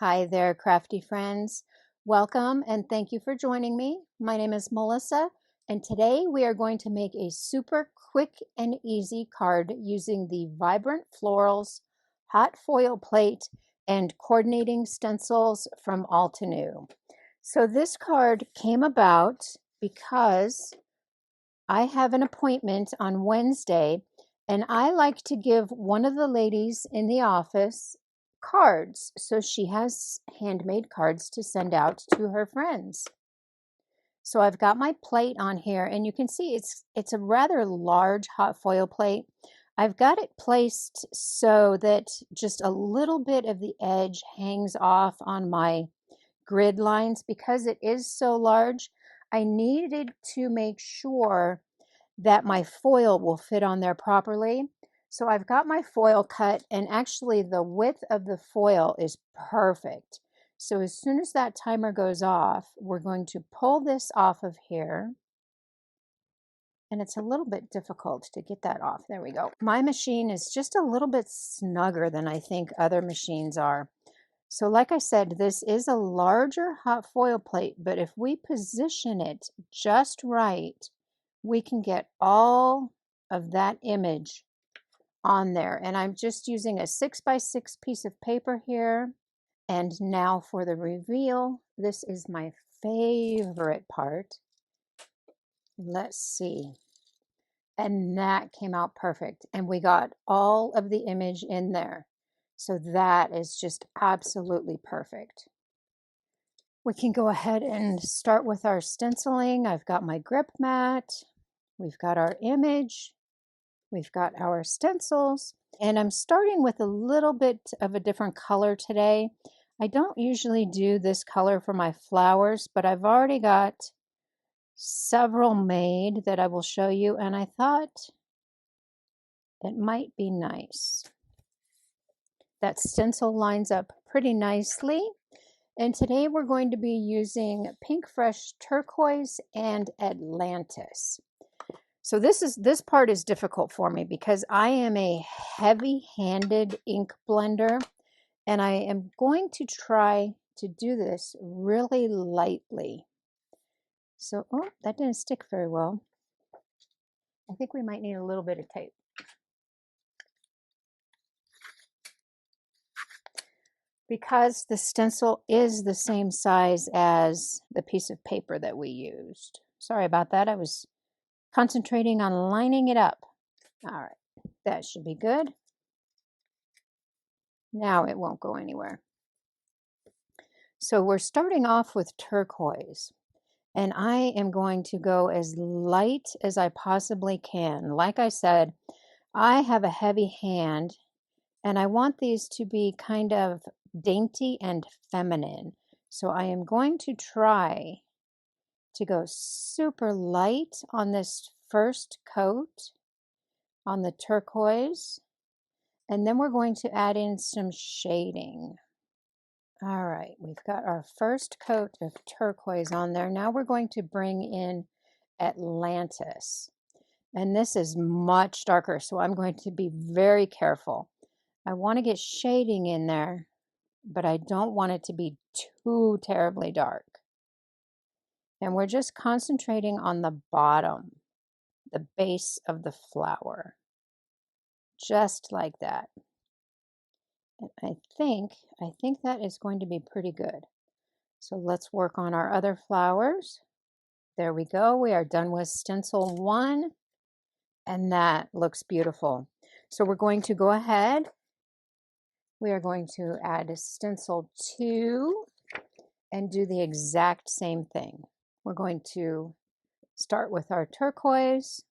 Hi there, crafty friends. Welcome and thank you for joining me. My name is Melissa, and today we are going to make a super quick and easy card using the Vibrant Florals hot foil plate and coordinating stencils from Altenew. So this card came about because I have an appointment on Wednesday, and I like to give one of the ladies in the office cards. So she has handmade cards to send out to her friends. So I've got my plate on here, and you can see it's a rather large hot foil plate. I've got it placed so that just a little bit of the edge hangs off on my grid lines. Because it is so large, I needed to make sure that my foil will fit on there properly. So I've got my foil cut, and actually the width of the foil is perfect. So as soon as that timer goes off, we're going to pull this off of here. And it's a little bit difficult to get that off. There we go. My machine is just a little bit snugger than I think other machines are. So like I said, this is a larger hot foil plate, but if we position it just right, we can get all of that image on there. And I'm just using a 6x6 piece of paper here. And now for the reveal. This is my favorite part. Let's see. And that came out perfect. And we got all of the image in there. So that is just absolutely perfect. We can go ahead and start with our stenciling. I've got my grip mat. We've got our image. We've got our stencils. And I'm starting with a little bit of a different color today. I don't usually do this color for my flowers, but I've already got several made that I will show you, and I thought it might be nice. That stencil lines up pretty nicely. And today we're going to be using Pinkfresh, Turquoise, and Atlantis. So this part is difficult for me because I am a heavy-handed ink blender, and I am going to try to do this really lightly. So, oh, that didn't stick very well. I think we might need a little bit of tape. Because the stencil is the same size as the piece of paper that we used. Sorry about that. I was concentrating on lining it up. All right, that should be good. Now it won't go anywhere. So we're starting off with turquoise, and I am going to go as light as I possibly can. Like I said, I have a heavy hand, and I want these to be kind of dainty and feminine. So I am going to try to go super light on this first coat on the turquoise, and then we're going to add in some shading. All right, we've got our first coat of turquoise on there. Now we're going to bring in Atlantis, and this is much darker, so I'm going to be very careful. I want to get shading in there, but I don't want it to be too terribly dark. And we're just concentrating on the bottom, the base of the flower, just like that. And I think that is going to be pretty good. So let's work on our other flowers. There we go. We are done with stencil 1, and that looks beautiful. So we're going to go ahead. We are going to add stencil 2 and do the exact same thing. We're going to start with our turquoise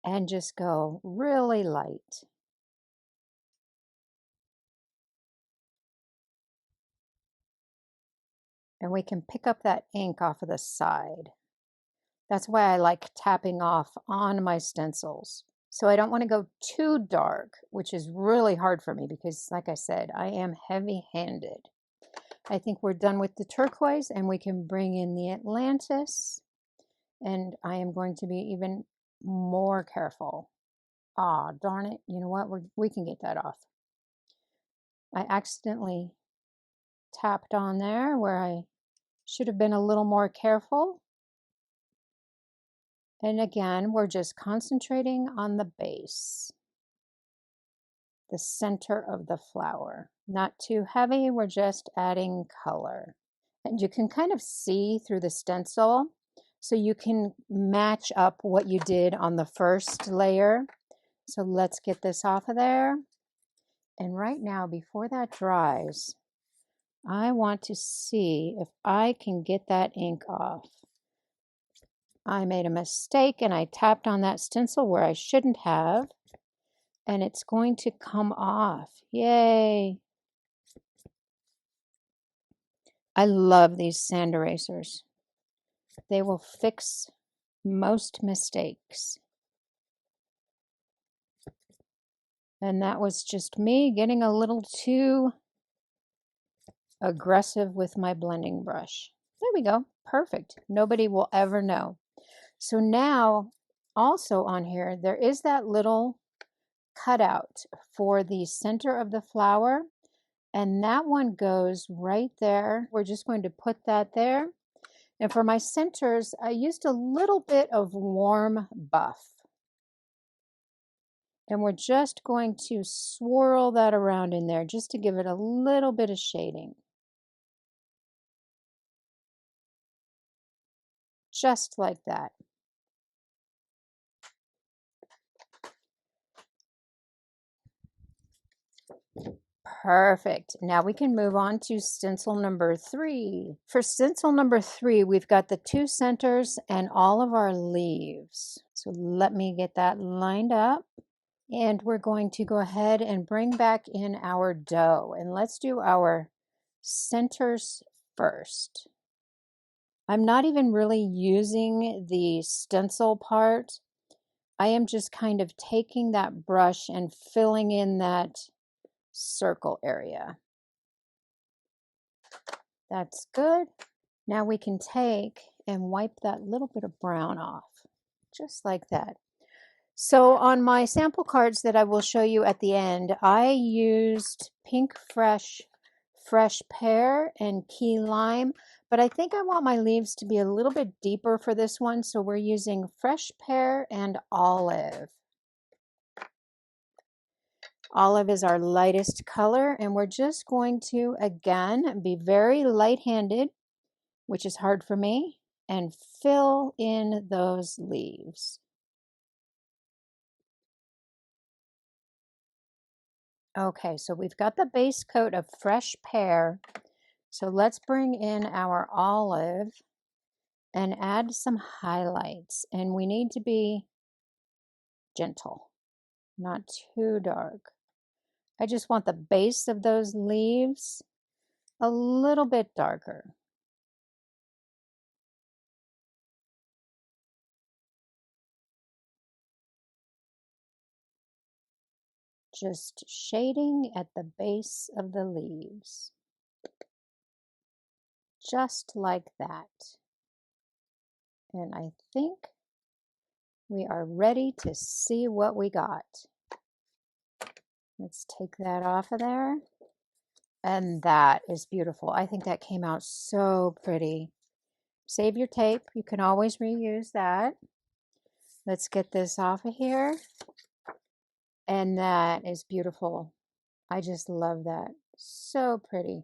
and just go really light. And we can pick up that ink off of the side. That's why I like tapping off on my stencils. So I don't want to go too dark, which is really hard for me because, like I said, I am heavy-handed. I think we're done with the turquoise, and we can bring in the Atlantis. And I am going to be even more careful. Ah, darn it. You know what? We can get that off. I accidentally tapped on there where I should have been a little more careful. And again, we're just concentrating on the base, the center of the flower. Not too heavy, we're just adding color. And you can kind of see through the stencil, so you can match up what you did on the first layer. So let's get this off of there. And right now, before that dries, I want to see if I can get that ink off. I made a mistake and I tapped on that stencil where I shouldn't have, and it's going to come off. Yay! I love these sand erasers. They will fix most mistakes. And that was just me getting a little too aggressive with my blending brush. There we go. Perfect. Nobody will ever know. So now, also on here, there is that little cutout for the center of the flower, and that one goes right there. We're just going to put that there. And for my centers, I used a little bit of warm buff. And we're just going to swirl that around in there just to give it a little bit of shading. Just like that. Perfect. Now we can move on to stencil number 3. For stencil number 3, we've got the 2 centers and all of our leaves. So let me get that lined up. And we're going to go ahead and bring back in our dough. And let's do our centers first. I'm not even really using the stencil part. I am just kind of taking that brush and filling in that circle area. That's good. Now we can take and wipe that little bit of brown off, just like that. So on my sample cards that I will show you at the end, I used Pinkfresh, Fresh Pear, and Key Lime, but I think I want my leaves to be a little bit deeper for this one, so we're using Fresh Pear and Olive. Olive is our lightest color, and we're just going to, again, be very light-handed, which is hard for me, and fill in those leaves. Okay, so we've got the base coat of Fresh Pear. So let's bring in our olive and add some highlights. And we need to be gentle, not too dark. I just want the base of those leaves a little bit darker. Just shading at the base of the leaves. Just like that. And I think we are ready to see what we got. Let's take that off of there. And that is beautiful. I think that came out so pretty. Save your tape. You can always reuse that. Let's get this off of here. And that is beautiful. I just love that. So pretty.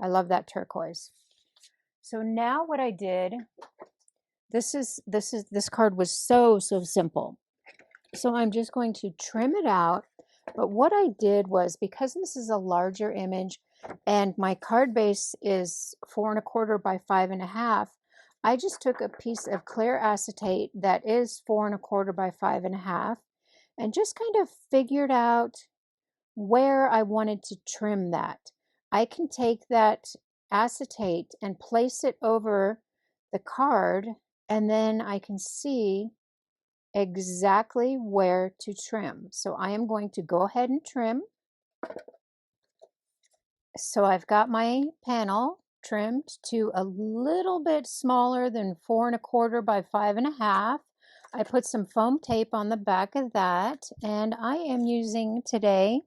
I love that turquoise. So now what I did, this card was so simple. So I'm just going to trim it out. But what I did was, because this is a larger image and my card base is 4 1/4 by 5 1/2, I just took a piece of clear acetate that is 4 1/4 by 5 1/2 and just kind of figured out where I wanted to trim that. I can take that acetate and place it over the card, and then I can see exactly where to trim. So I am going to go ahead and trim. So I've got my panel trimmed to a little bit smaller than 4 1/4 by 5 1/2. I put some foam tape on the back of that, and I am using today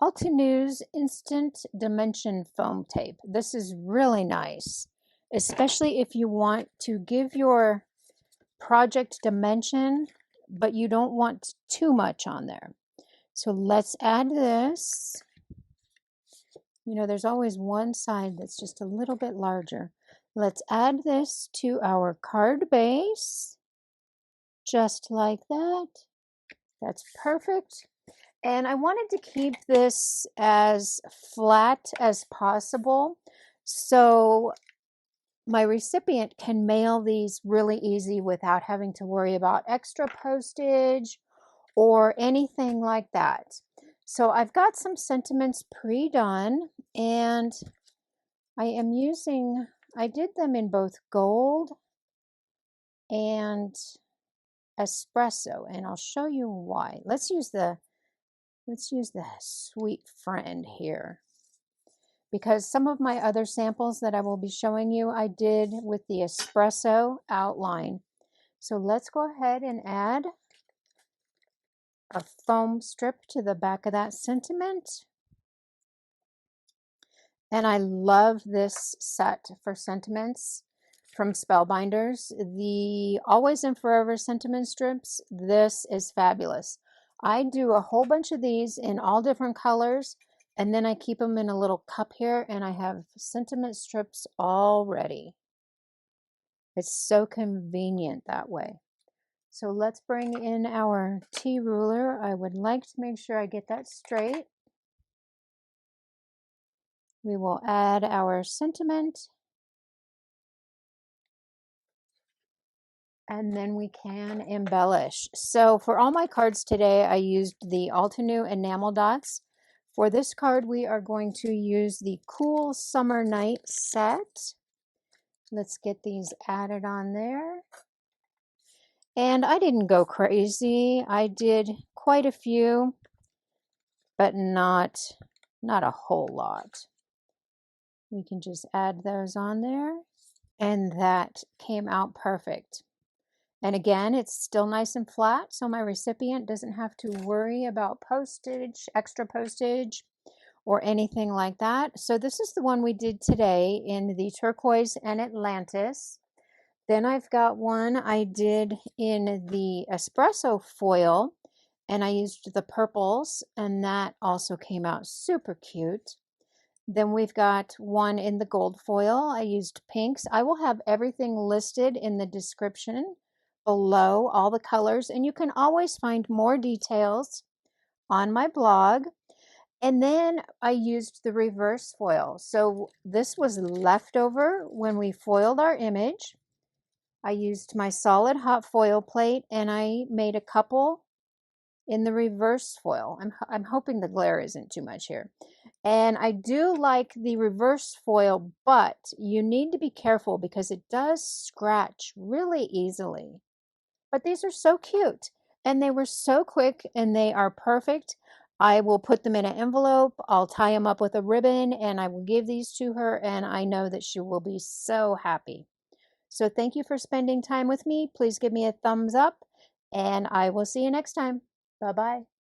Altenew's Instant Dimension Foam Tape. This is really nice, especially if you want to give your project dimension, but you don't want too much on there. So let's add this. You know, there's always one side that's just a little bit larger. Let's add this to our card base, just like that. That's perfect. And I wanted to keep this as flat as possible so my recipient can mail these really easy without having to worry about extra postage or anything like that. So I've got some sentiments pre-done, and I did them in both gold and espresso, and I'll show you why. Let's use the sweet friend here, because some of my other samples that I will be showing you I did with the espresso outline. So let's go ahead and add a foam strip to the back of that sentiment. And I love this set for sentiments from Spellbinders. The Always and Forever sentiment strips, this is fabulous. I do a whole bunch of these in all different colors, and then I keep them in a little cup here, and I have sentiment strips all ready. It's so convenient that way. So let's bring in our T ruler. I would like to make sure I get that straight. We will add our sentiment, and then we can embellish. So for all my cards today, I used the Altenew enamel dots. For this card, we are going to use the Cool Summer Night set. Let's get these added on there. And I didn't go crazy. I did quite a few, but not a whole lot. We can just add those on there, and that came out perfect. And again, it's still nice and flat, so my recipient doesn't have to worry about postage, extra postage, or anything like that. So this is the one we did today in the Turquoise and Atlantis. Then I've got one I did in the espresso foil, and I used the purples, and that also came out super cute. Then we've got one in the gold foil. I used pinks. I will have everything listed in the description below, all the colors, and you can always find more details on my blog. And then I used the reverse foil. So this was leftover when we foiled our image. I used my solid hot foil plate, and I made a couple in the reverse foil. I'm hoping the glare isn't too much here. And I do like the reverse foil, but you need to be careful because it does scratch really easily. But these are so cute, and they were so quick, and they are perfect. I will put them in an envelope. I'll tie them up with a ribbon, and I will give these to her, and I know that she will be so happy. So thank you for spending time with me. Please give me a thumbs up, and I will see you next time. Bye-bye.